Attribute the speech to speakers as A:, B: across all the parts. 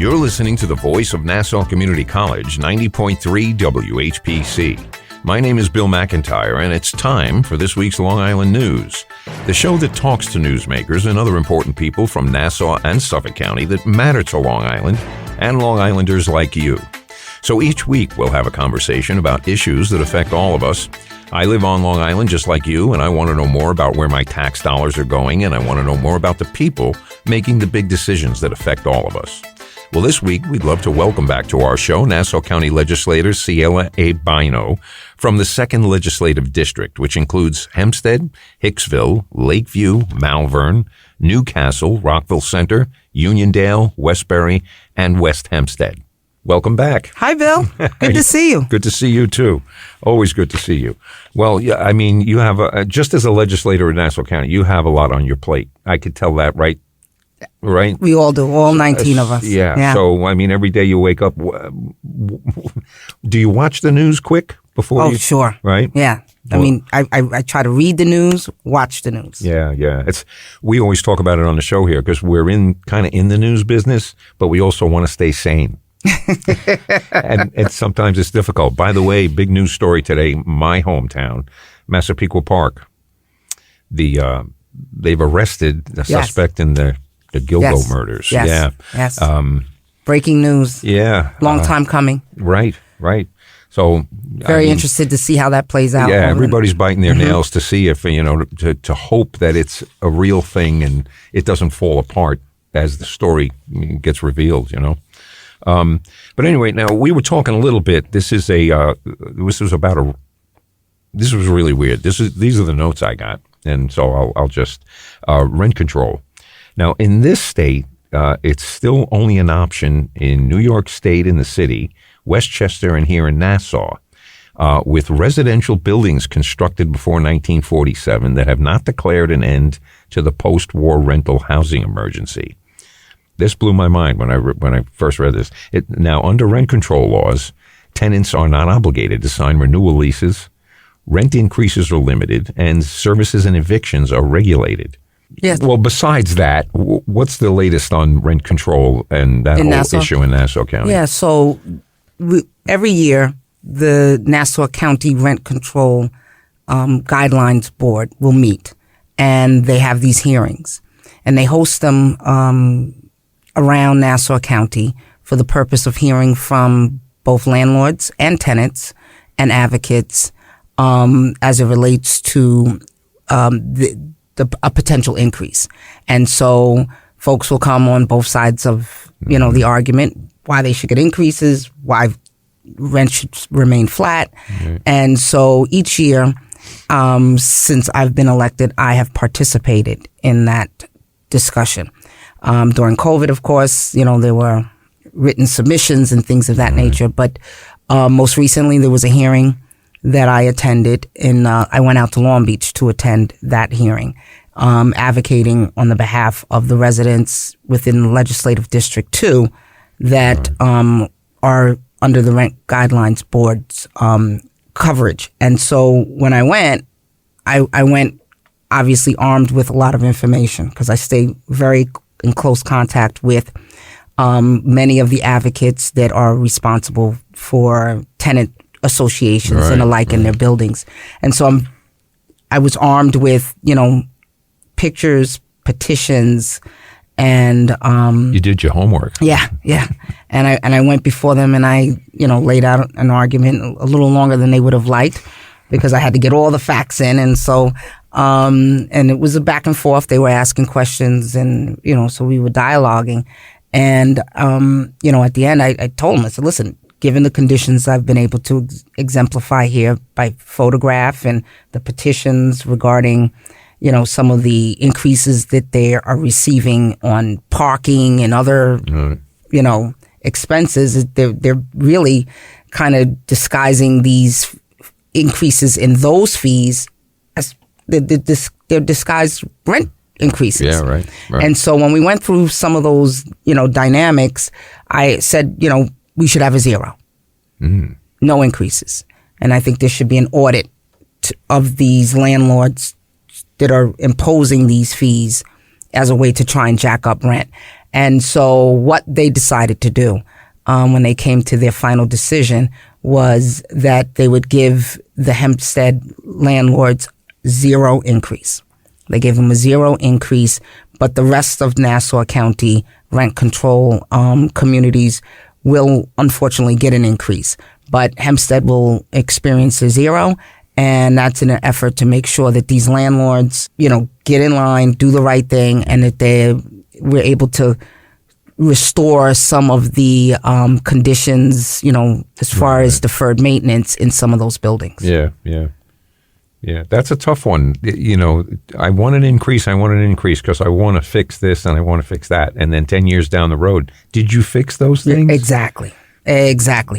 A: You're listening to the voice of Nassau Community College, 90.3 WHPC. My name is Bill McIntyre, and it's time for this week's Long Island News, the show that talks to newsmakers and other important people from Nassau and Suffolk County that matter to Long Island and Long Islanders like you. So each week we'll have a conversation about issues that affect all of us. I live on Long Island just like you, and I want to know more about where my tax dollars are going, and I want to know more about the people making the big decisions that affect all of us. Well, this week, we'd love to welcome back to our show Nassau County Legislator Siela Bynoe from the 2nd Legislative District, which includes Hempstead, Hicksville, Lakeview, Malvern, Newcastle, Rockville Center, Uniondale, Westbury, and West Hempstead. Welcome back.
B: Hi, Bill. Good to see you.
A: Good to see you, too. Always good to see you. Well, yeah, I mean, you have, just as a legislator in Nassau County, you have a lot on your plate. I could tell that, right? Right?
B: We all do, all 19 of us.
A: Yeah. So, I mean, every day you wake up, do you watch the news quick before you?
B: Oh, sure.
A: Right?
B: Yeah. I mean, I try to read the news, watch the news.
A: Yeah. We always talk about it on the show here because we're kind of in the news business, but we also want to stay sane. and sometimes it's difficult. By the way, big news story today, my hometown, Massapequa Park. They've arrested the suspect in the Gilgo murders.
B: Yes. Breaking news.
A: Yeah.
B: Long time coming.
A: Right. So
B: very interested to see how that plays out.
A: Yeah, everybody's biting their nails to see if, to hope that it's a real thing and it doesn't fall apart as the story gets revealed, But anyway, now we were talking a little bit. This was really weird. These are the notes I got. And so I'll just, rent control. Now, in this state, it's still only an option in New York State in the city, Westchester, and here in Nassau, with residential buildings constructed before 1947 that have not declared an end to the post-war rental housing emergency. This blew my mind when I first read this. Now, under rent control laws, tenants are not obligated to sign renewal leases, rent increases are limited, and services and evictions are regulated.
B: Yes.
A: Well, besides that, what's the latest on rent control and that whole issue in Nassau County?
B: Yeah, so every year, the Nassau County Rent Control Guidelines Board will meet, and they have these hearings. And they host them around Nassau County for the purpose of hearing from both landlords and tenants and advocates as it relates to a potential increase. And so folks will come on both sides of, the argument, why they should get increases, why rent should remain flat. Mm-hmm. And so each year, since I've been elected, I have participated in that discussion. During COVID, of course, there were written submissions and things of that nature. But most recently, there was a hearing that I attended, and I went out to Long Beach to attend that hearing, advocating on the behalf of the residents within Legislative District 2 that are under the Rent Guidelines Board's coverage. And so when I went obviously armed with a lot of information because I stay very in close contact with many of the advocates that are responsible for tenant associations and the like in their buildings. And so I was armed with, pictures, petitions, and
A: you did your homework.
B: Yeah. And I went before them and I, laid out an argument a little longer than they would have liked because I had to get all the facts in. And so and it was a back and forth. They were asking questions and, so we were dialoguing. And, at the end, I told them, I said, listen, given the conditions I've been able to exemplify here by photograph and the petitions regarding, some of the increases that they are receiving on parking and other, expenses, they're really kind of disguising these increases in those fees as they're disguised rent increases.
A: Yeah, right.
B: And so when we went through some of those, dynamics, I said, we should have a zero. Mm. No increases. And I think there should be an audit of these landlords that are imposing these fees as a way to try and jack up rent. And so what they decided to do when they came to their final decision was that they would give the Hempstead landlords 0 increase. They gave them a 0 increase, but the rest of Nassau County rent control communities will unfortunately get an increase. But Hempstead will experience a 0, and that's in an effort to make sure that these landlords, get in line, do the right thing, and that we're able to restore some of the conditions, as far as deferred maintenance in some of those buildings.
A: Yeah, that's a tough one. I want an increase because I want to fix this and I want to fix that. And then 10 years down the road, did you fix those things?
B: Exactly.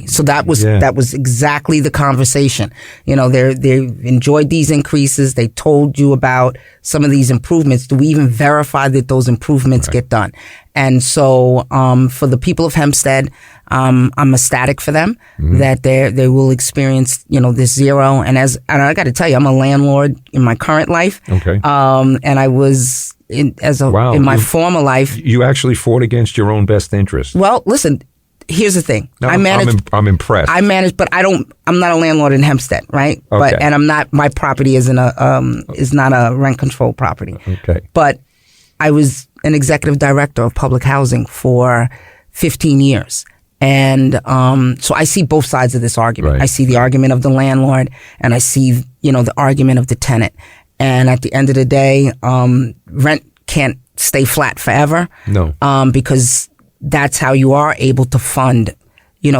B: So that was exactly the conversation. They enjoyed these increases. They told you about some of these improvements. Do we even verify that those improvements get done? And so for the people of Hempstead, I'm ecstatic for them that they will experience this 0. And I got to tell you, I'm a landlord in my current life.
A: Okay.
B: And I was in my former life.
A: You actually fought against your own best interest.
B: Well, listen. Here's the thing.
A: No, I'm impressed.
B: I manage, but I'm not a landlord in Hempstead, right?
A: Okay.
B: And my property is not a rent control property.
A: Okay.
B: But I was an executive director of public housing for 15 years. And so I see both sides of this argument.
A: Right.
B: I see the argument of the landlord, and I see, the argument of the tenant. And at the end of the day, rent can't stay flat forever.
A: No.
B: Because that's how you are able to fund,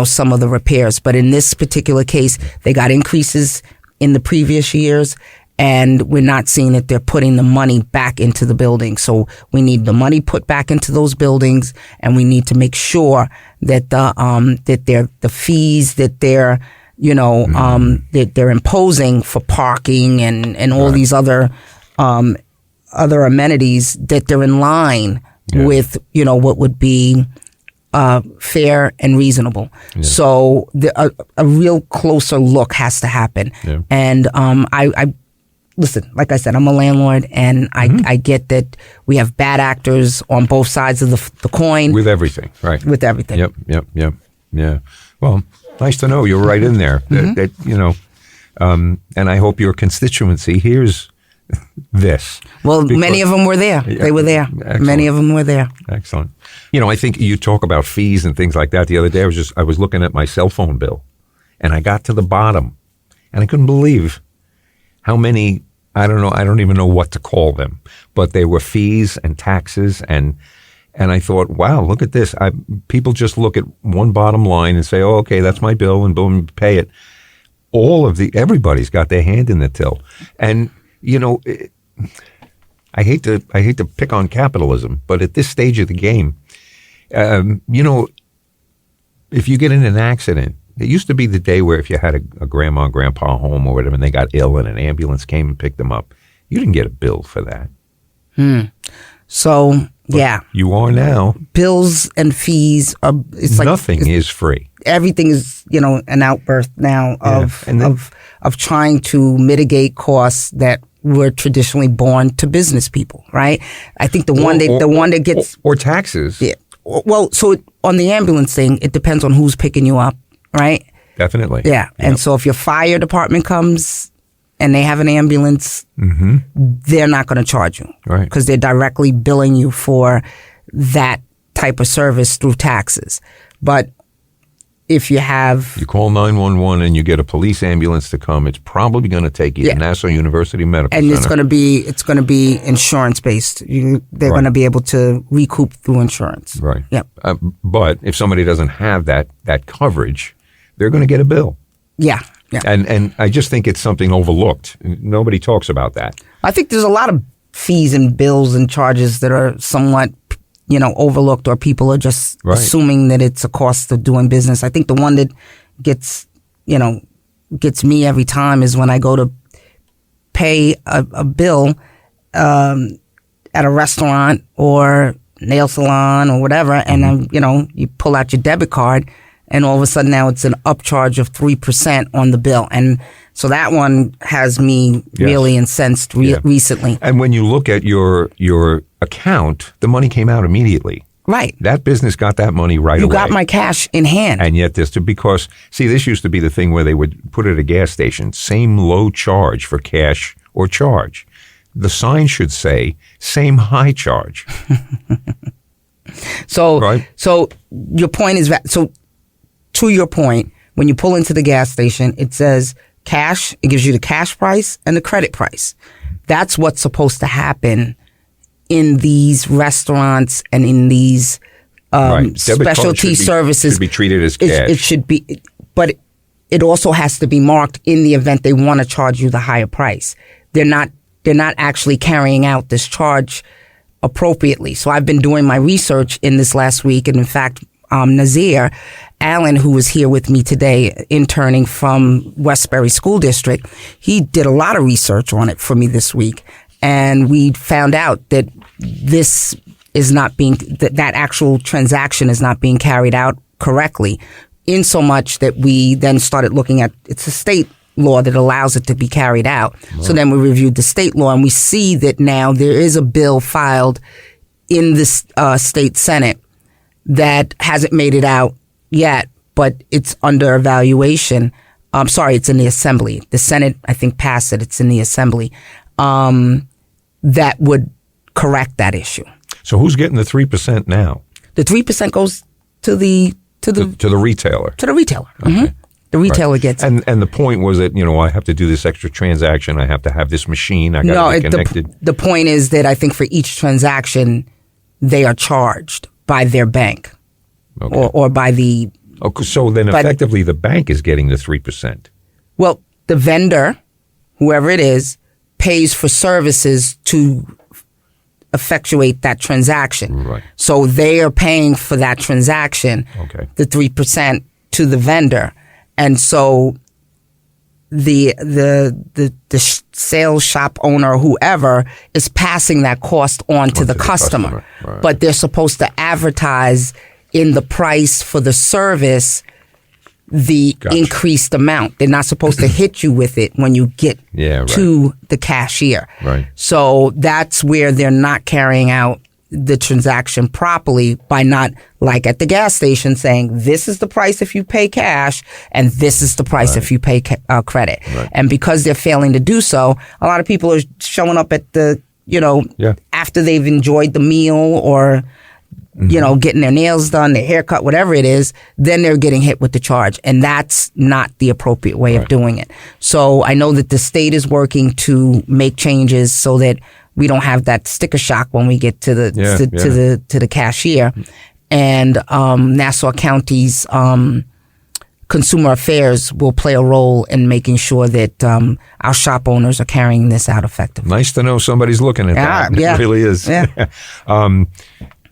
B: some of the repairs. But in this particular case, they got increases in the previous years, and we're not seeing that they're putting the money back into the building. So we need the money put back into those buildings, and we need to make sure that the fees that they're that they're imposing for parking and all these other amenities, that they're in line with what would be fair and reasonable. Yeah. So a real closer look has to happen. Yeah. And I listen, like I said, I'm a landlord, and I get that we have bad actors on both sides of the coin.
A: With everything, right?
B: With everything.
A: Yep. Yeah. Well, nice to know you're right in there. And I hope your constituency hears this.
B: Well, many of them were there. They were there. Excellent. Many of them were there.
A: Excellent. I think you talk about fees and things like that. The other day, I was looking at my cell phone bill, and I got to the bottom, and I couldn't believe how many, I don't even know what to call them, but they were fees and taxes, and I thought, wow, look at this. People just look at one bottom line and say, oh, okay, that's my bill, and boom, pay it. Everybody's got their hand in the till. And I hate to pick on capitalism, but at this stage of the game, if you get in an accident, it used to be the day where if you had a grandma and grandpa home or whatever, and they got ill and an ambulance came and picked them up, you didn't get a bill for that.
B: So, but
A: you are now.
B: Bills and fees are,
A: nothing is free.
B: Everything is, an outburst now of trying to mitigate costs that were traditionally borne to business people, right? I think the one that gets
A: or taxes.
B: Yeah. Well, so on the ambulance thing, it depends on who's picking you up, right?
A: Definitely.
B: Yeah. And so if your fire department comes and they have an ambulance, they're not going to charge you,
A: right?
B: Because they're directly billing you for that type of service through taxes. But if you
A: call 911 and you get a police ambulance to come, it's probably going to take you to Nassau University Medical Center.
B: And it's going to be insurance based. They're going to be able to recoup through insurance.
A: Right.
B: Yep.
A: But if somebody doesn't have that coverage, they're going to get a bill.
B: Yeah. Yeah.
A: And I just think it's something overlooked. Nobody talks about that.
B: I think there's a lot of fees and bills and charges that are somewhat overlooked, or people are just assuming that it's a cost of doing business. I think the one that gets me every time is when I go to pay a bill at a restaurant or nail salon or whatever, and you pull out your debit card, and all of a sudden now it's an upcharge of 3% on the bill. And so that one has me really incensed recently.
A: And when you look at your account, the money came out immediately.
B: Right.
A: That business got that money right
B: You
A: away.
B: got my cash in hand.
A: And yet because this used to be the thing where they would put at a gas station, same low charge for cash or charge. The sign should say same high charge.
B: So,
A: Right.
B: so your point is, so to your point, when you pull into the gas station, it says cash. It gives you the cash price and the credit price. That's what's supposed to happen in these restaurants and in these
A: Right. Debit card
B: specialty services.
A: should be treated as cash.
B: It should be, but it also has to be marked in the event they want to charge you the higher price. They're not actually carrying out this charge appropriately. So I've been doing my research in this last week, and in fact, Nazir Allen, who was here with me today, interning from Westbury School District, he did a lot of research on it for me this week, and we found out that this is not being, that actual transaction is not being carried out correctly, in so much that we then started looking at, it's a state law that allows it to be carried out. Wow. So then we reviewed the state law, and we see that now there is a bill filed in the state Senate that hasn't made it out yet, but it's under evaluation. It's in the Assembly. The Senate, I think, passed it. It's in the Assembly. That would correct that issue.
A: So who's getting the 3% now?
B: The 3% goes to the
A: retailer.
B: To the retailer.
A: Okay.
B: Mm-hmm. The retailer gets it.
A: And the point was that, I have to do this extra transaction. I have to have this machine. I got to be connected.
B: The point is that I think for each transaction, they are charged by their bank, okay, or by the.
A: Okay, so then effectively the bank is getting the 3%.
B: Well, the vendor, whoever it is, pays for services to effectuate that transaction.
A: Right.
B: So they are paying for that transaction,
A: okay,
B: the 3% to the vendor. And so the sales shop owner or whoever is passing that cost on to the customer. Right. But they're supposed to advertise in the price for the service the increased amount. They're not supposed to hit you with it when you get to the cashier.
A: Right.
B: So that's where they're not carrying out the transaction properly by not, like at the gas station, saying this is the price if you pay cash and this is the price if you pay credit. Right. And because they're failing to do so, a lot of people are showing up at the, after they've enjoyed the meal or, getting their nails done, their haircut, whatever it is, then they're getting hit with the charge. And that's not the appropriate way of doing it. So I know that the state is working to make changes so that we don't have that sticker shock when we get to the to the cashier. And Nassau County's Consumer Affairs will play a role in making sure that our shop owners are carrying this out effectively.
A: Nice to know somebody's looking at that.
B: Yeah.
A: It really is.
B: Yeah.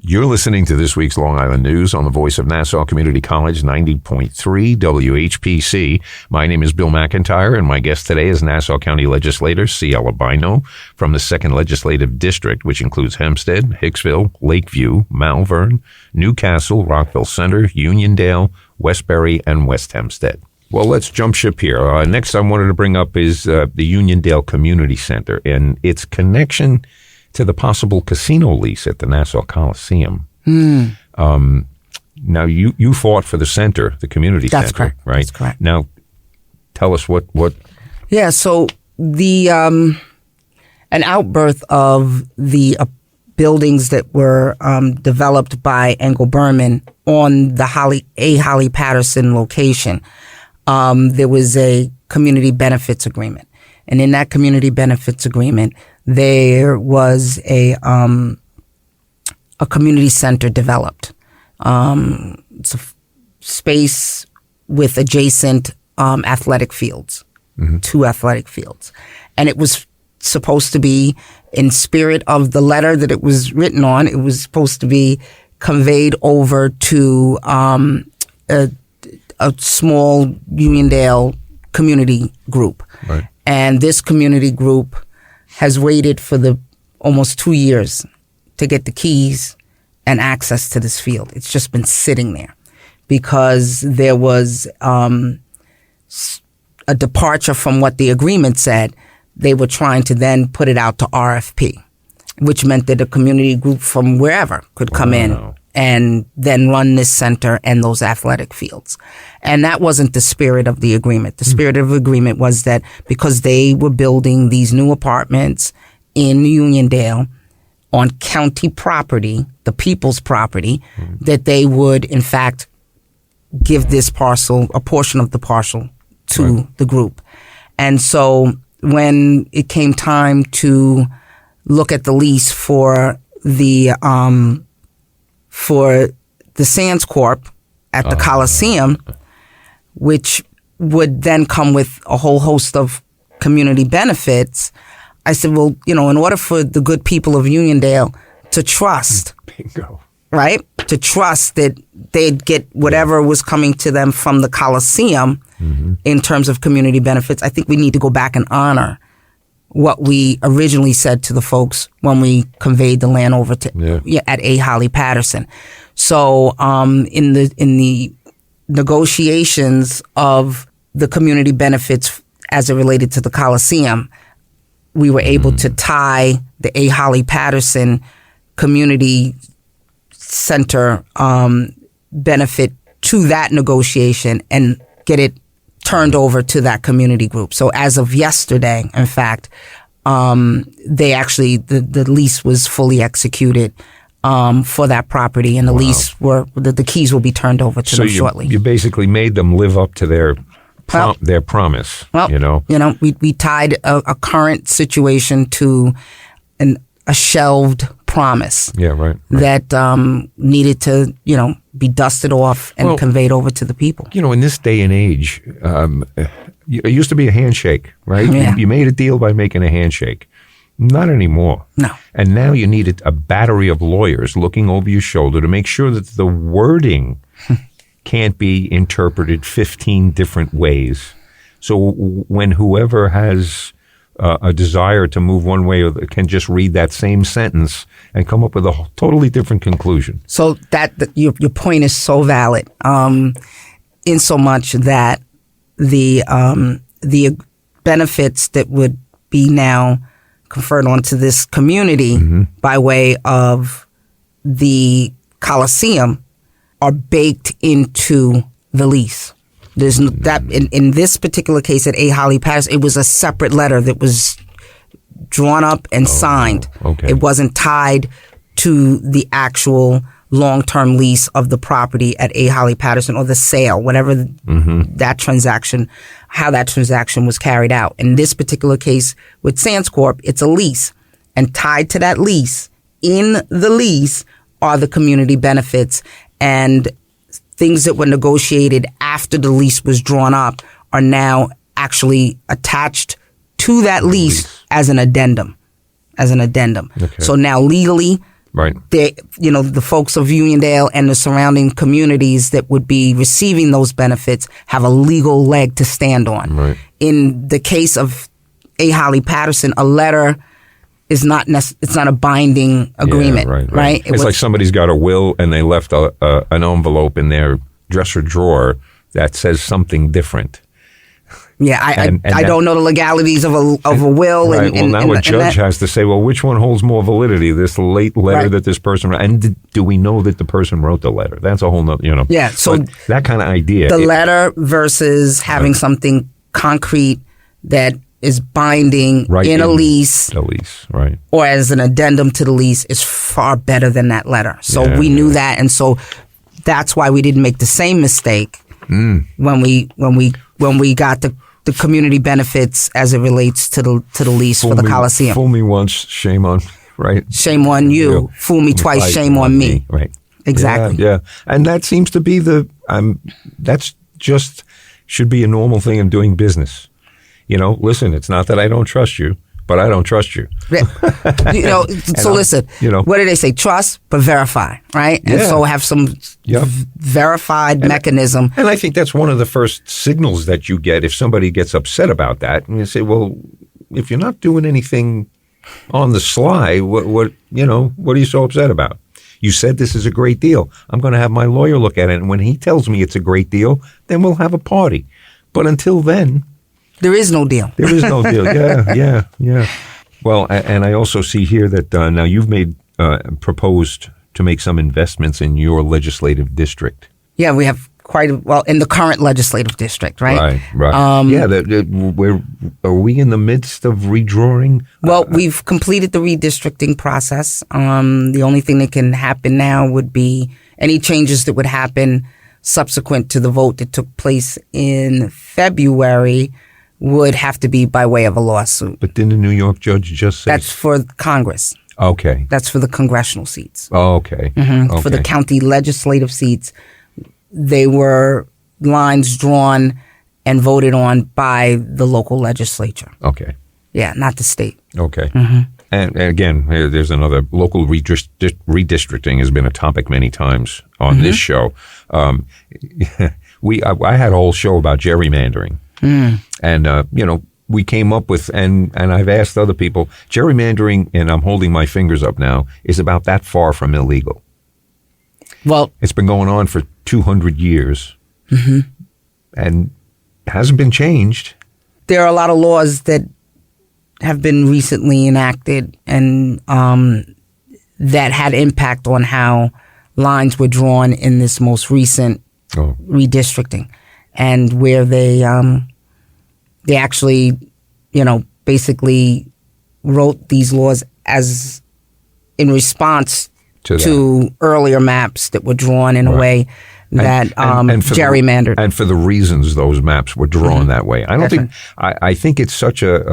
A: You're listening to this week's Long Island News on the voice of Nassau Community College, 90.3 WHPC. My name is Bill McIntyre, and my guest today is Nassau County Legislator Siela Bynoe from the 2nd Legislative District, which includes Hempstead, Hicksville, Lakeview, Malvern, Newcastle, Rockville Center, Uniondale, Westbury, and West Hempstead. Well, let's jump ship here. Next I wanted to bring up is the Uniondale Community Center and its connection to the possible casino lease at the Nassau Coliseum. Now, you fought for the center, the community center.
B: That's correct.
A: Right?
B: That's correct.
A: Now, tell us what...
B: Yeah, so the an outbirth of the buildings that were developed by Engel Berman on the Holly Patterson location, there was a community benefits agreement. And in that community benefits agreement, there was a community center developed. It's a space with adjacent athletic fields, 2 athletic fields. And it was supposed to be, in spirit of the letter that it was written on, it was supposed to be conveyed over to a small Uniondale community group.
A: Right.
B: And this community group has waited for almost 2 years to get the keys and access to this field. It's just been sitting there because there was a departure from what the agreement said. They were trying to then put it out to RFP, which meant that a community group from wherever could come in and then run this center and those athletic fields. And that wasn't the spirit of the agreement. The spirit of the agreement was that because they were building these new apartments in Uniondale on county property, the people's property, that they would, in fact, give this parcel, a portion of the parcel, to the group. And so when it came time to look at the lease for the Sands Corp at the Coliseum, which would then come with a whole host of community benefits, I said, well, in order for the good people of Uniondale to trust,
A: Bingo.
B: right, to trust that they'd get whatever was coming to them from the Coliseum in terms of community benefits, I think we need to go back and honor what we originally said to the folks when we conveyed the land over to at A. Holly Patterson. So in the negotiations of the community benefits as it related to the Coliseum, we were able to tie the A. Holly Patterson Community Center benefit to that negotiation and get it turned over to that community group. So as of yesterday, in fact, they actually, the lease was fully executed for that property, and the lease the keys will be turned over to them shortly.
A: You basically made them live up to their promise.
B: Well, we tied a current situation to a shelved promise.
A: Yeah, right.
B: That needed to, be dusted off and conveyed over to the people.
A: In this day and age, it used to be a handshake, right?
B: Yeah.
A: You made a deal by making a handshake. Not anymore.
B: No.
A: And now you need a battery of lawyers looking over your shoulder to make sure that the wording can't be interpreted 15 different ways. So when whoever has a desire to move one way or can just read that same sentence and come up with a totally different conclusion.
B: So your point is so valid, in so much that the benefits that would be now conferred onto this community by way of the Coliseum are baked into the lease. There's that in this particular case at A. Holly Patterson, it was a separate letter that was drawn up and signed.
A: Okay.
B: It wasn't tied to the actual long-term lease of the property at A. Holly Patterson or the sale, whatever that transaction, how that transaction was carried out. In this particular case with Sands Corp, it's a lease, and tied to that lease, in the lease, are the community benefits, and things that were negotiated after the lease was drawn up are now actually attached to that lease as an addendum. Okay. So now legally,
A: right,
B: the folks of Uniondale and the surrounding communities that would be receiving those benefits have a legal leg to stand on.
A: Right.
B: In the case of A. Holly Patterson, a letter is not it's not a binding agreement, right?
A: It's like somebody's got a will and they left an envelope in their dresser drawer that says something different.
B: Yeah, I don't know the legalities of a will.
A: Right. Now a judge has to say, well, which one holds more validity? This late letter that this person wrote, and do we know that the person wrote the letter? That's a whole nother,
B: Yeah, so
A: but that kind of idea.
B: The letter versus having something concrete that is binding in a lease.
A: A lease, right.
B: Or as an addendum to the lease is far better than that letter. So we knew that, and so that's why we didn't make the same mistake when we got the community benefits as it relates to the lease for the Coliseum.
A: Fool me once, shame on, right?
B: Shame on you. Fool me twice, shame on me.
A: Right.
B: Exactly.
A: Yeah. And that seems to be that's just should be a normal thing in doing business. Listen, it's not that I don't trust you, but I don't trust you.
B: So listen, what do they say? Trust, but verify, right? And so have some verified mechanism.
A: And I think that's one of the first signals that you get if somebody gets upset about that. And you say, well, if you're not doing anything on the sly, what are you so upset about? You said this is a great deal. I'm going to have my lawyer look at it. And when he tells me it's a great deal, then we'll have a party. But until then,
B: there is no deal.
A: There is no deal. Yeah. Well, and I also see here that now you've proposed to make some investments in your legislative district.
B: Yeah, we have in the current legislative district, right?
A: Right. Are we in the midst of redrawing?
B: Well, we've completed the redistricting process. The only thing that can happen now would be any changes that would happen subsequent to the vote that took place in February would have to be by way of a lawsuit.
A: But didn't the New York judge just say?
B: That's for Congress.
A: Okay.
B: That's for the congressional seats.
A: Oh, okay.
B: Mm-hmm.
A: Okay.
B: For the county legislative seats, they were lines drawn and voted on by the local legislature.
A: Okay.
B: Yeah, not the state.
A: Okay.
B: Mm-hmm.
A: And again, there's another local redistricting has been a topic many times on this show. I had a whole show about gerrymandering, and we came up with, and I've asked other people, gerrymandering, and I'm holding my fingers up now, is about that far from illegal.
B: Well,
A: it's been going on for 200 years, and hasn't been changed.
B: There are a lot of laws that have been recently enacted and that had impact on how lines were drawn in this most recent redistricting, and where they actually, basically wrote these laws as in response to earlier maps that were drawn in a way that gerrymandered.
A: And for the reasons those maps were drawn that way. I don't think, I think it's such a,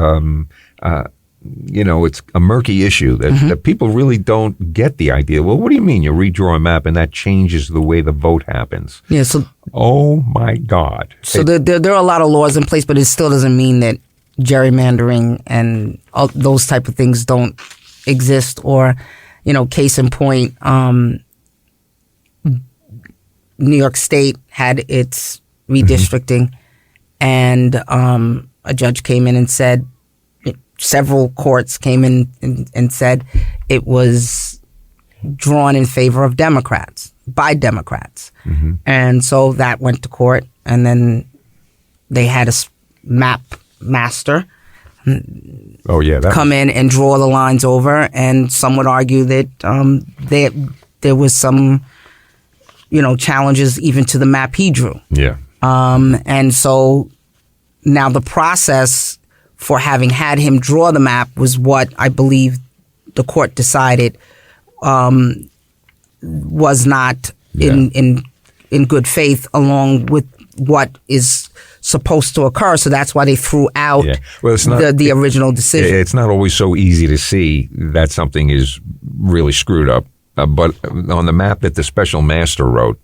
A: it's a murky issue that people really don't get the idea. Well, what do you mean you redraw a map and that changes the way the vote happens?
B: Yeah. So,
A: oh my God.
B: So there are a lot of laws in place, but it still doesn't mean that gerrymandering and all those type of things don't exist. Or, case in point, New York State had its redistricting, and a judge came in and said, several courts came in and said it was drawn in favor of Democrats, by Democrats. And so that went to court, and then they had a map master come in and draw the lines over, and some would argue that there was some challenges even to the map he drew.
A: Yeah.
B: And so now the process for having had him draw the map was what I believe the court decided was not in good faith along with what is supposed to occur. So that's why they threw out the original decision.
A: It's not always so easy to see that something is really screwed up. But on the map that the special master wrote,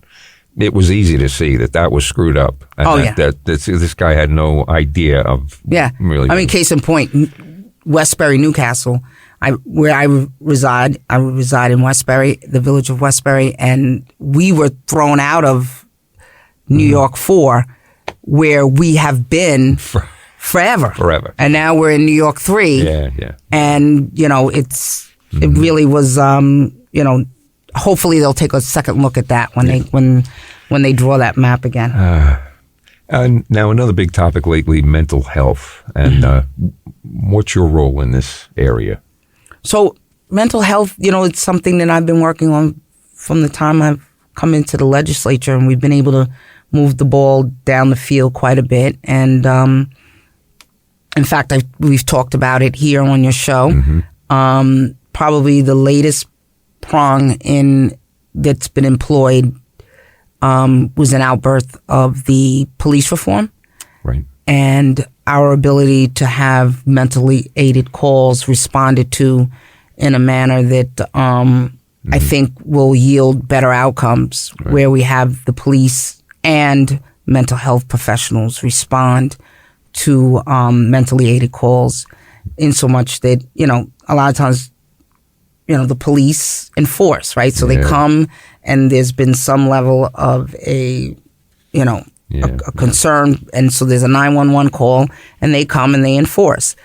A: it was easy to see that was screwed up. And this guy had no idea of really.
B: I mean, case in point, Westbury, Newcastle, where I reside in Westbury, the village of Westbury, and we were thrown out of New York 4, where we have been forever. And now we're in New York 3.
A: Yeah.
B: And, it really was, hopefully they'll take a second look at that when they draw that map again.
A: And now another big topic lately, mental health. And what's your role in this area?
B: So mental health, it's something that I've been working on from the time I've come into the legislature, and we've been able to move the ball down the field quite a bit. And in fact, we've talked about it here on your show. Probably the latest prong that's been employed was an outbirth of the police reform.
A: Right.
B: And our ability to have mentally aided calls responded to in a manner that I think will yield better outcomes, where we have the police and mental health professionals respond to mentally aided calls, in so much that, a lot of times, the police enforce, right? So they come, and there's been some level of a concern. And so there's a 911 call, and they come and they enforce.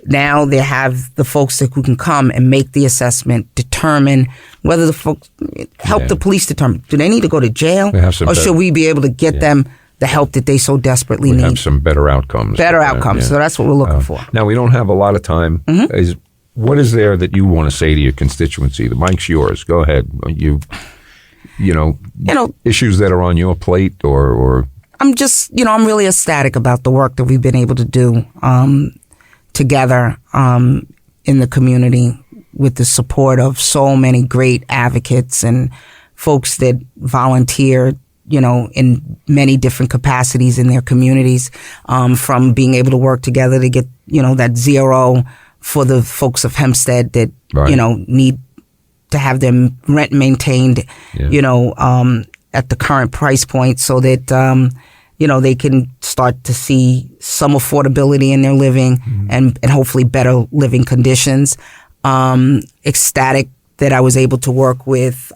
B: Now they have the folks who can come and make the assessment, determine whether the folks help the police determine, do they need to go to jail, or should we be able to get them the help that they so desperately need?
A: Have some better outcomes.
B: So that's what we're looking for.
A: Now, we don't have a lot of time. What is there that you want to say to your constituency? The mic's yours. Go ahead. You know, issues that are on your plate or
B: I'm just, I'm really ecstatic about the work that we've been able to do together in the community with the support of so many great advocates and folks that volunteer, in many different capacities in their communities, from being able to work together to get, that zero for the folks of Hempstead that,
A: right.
B: Need to have their rent maintained, at the current price point so that, they can start to see some affordability in their living and hopefully better living conditions. Ecstatic that I was able to work with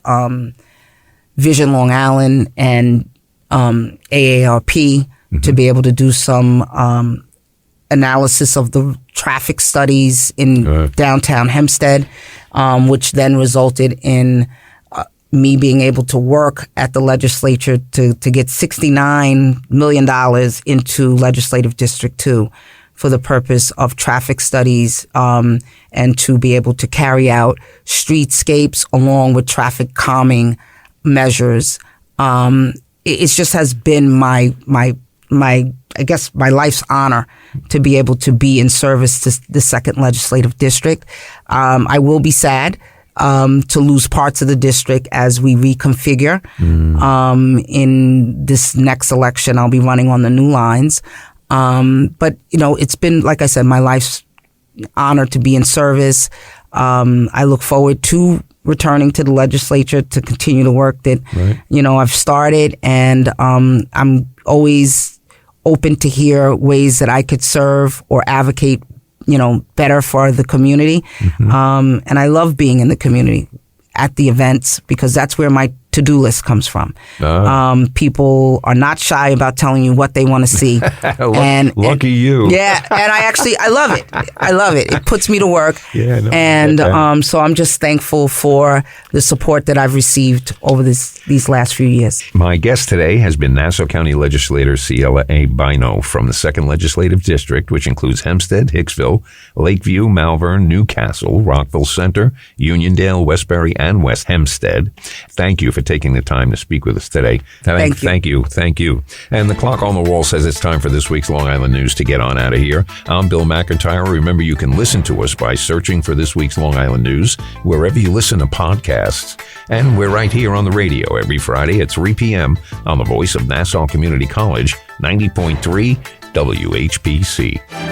B: Vision Long Island and AARP to be able to do some analysis of the traffic studies in downtown Hempstead, which then resulted in me being able to work at the legislature to get $69 million into Legislative District 2 for the purpose of traffic studies and to be able to carry out streetscapes along with traffic calming measures. It just has been my I guess my life's honor to be able to be in service to the 2nd Legislative District. I will be sad to lose parts of the district as we reconfigure. In this next election, I'll be running on the new lines. But, it's been, like I said, my life's honor to be in service. I look forward to returning to the legislature to continue the work that, I've started. And I'm always open to hear ways that I could serve or advocate better for the community. And I love being in the community at the events because that's where my to-do list comes from. People are not shy about telling you what they want to see.
A: Lucky you.
B: Yeah. And I love it. I love it. It puts me to work.
A: Yeah, no,
B: and so I'm just thankful for the support that I've received over these last few years.
A: My guest today has been Nassau County Legislator Siela A. Bynoe from the 2nd Legislative District, which includes Hempstead, Hicksville, Lakeview, Malvern, Newcastle, Rockville Center, Uniondale, Westbury, and West Hempstead. Thank you for taking the time to speak with us today. Thank you. And the clock on the wall says it's time for this week's Long Island News to get on out of here. I'm Bill McIntyre. Remember, you can listen to us by searching for this week's Long Island News wherever you listen to podcasts. And we're right here on the radio every Friday at 3 p.m. on the voice of Nassau Community College, 90.3 WHPC.